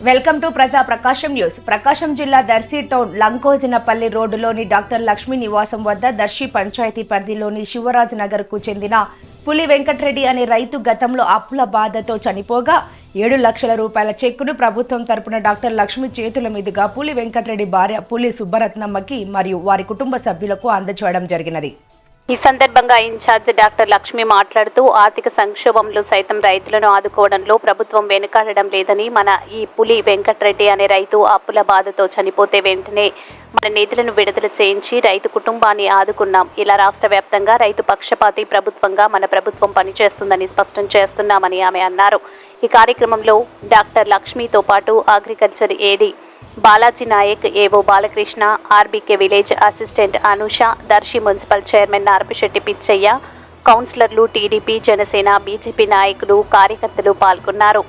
Welcome to ప్రజా ప్రకాశం news. ప్రకాశం జిల్లా Darsi town Lankojanapalli రోడ్డులోని డాక్టర్ లక్ష్మి నివాసం వద్ద దర్శి పంచాయతీ పరిధిలోని శివరాజ్ నగర్ కు చెందిన పులి వెంకటరెడ్డి అనే రైతు గతంలో అప్పుల బాధతో చనిపోగా 7 లక్షల రూపాయల చెక్కును ప్రభుత్వం తరపున డాక్టర్ లక్ష్మి చేతుల మీదుగా పులి వెంకటరెడ్డి భార్య పులి సుబ్బరత్నమ్మకి మరియు వారి కుటుంబ సభ్యులకు అందజేయడం జరిగినది. ఈ సందర్భంగా ఇన్ఛార్జ్ డాక్టర్ లక్ష్మి మాట్లాడుతూ ఆర్థిక సంక్షోభంలో సైతం రైతులను ఆదుకోవడంలో ప్రభుత్వం వెనుకాడడం లేదని, మన ఈ పులి వెంకటరెడ్డి అనే రైతు అప్పుల బాధతో చనిపోతే వెంటనే మన నిధులను విడుదల చేయించి రైతు కుటుంబాన్ని ఆదుకున్నాం. ఇలా రాష్ట్ర వ్యాప్తంగా రైతు పక్షపాతి ప్రభుత్వంగా మన ప్రభుత్వం పనిచేస్తుందని స్పష్టం చేస్తున్నామని ఆమె అన్నారు. ఈ కార్యక్రమంలో డాక్టర్ లక్ష్మితో పాటు అగ్రికల్చర్ ఏడీ Balaji Nayak, AO Balakrishna, RBK village assistant Anusha, Darsi municipal chairman Narapisetti Pichaiah, కౌన్సిలర్లు, టీడీపీ, జనసేన, బీజేపీ నాయకులు, కార్యకర్తలు పాల్గొన్నారు.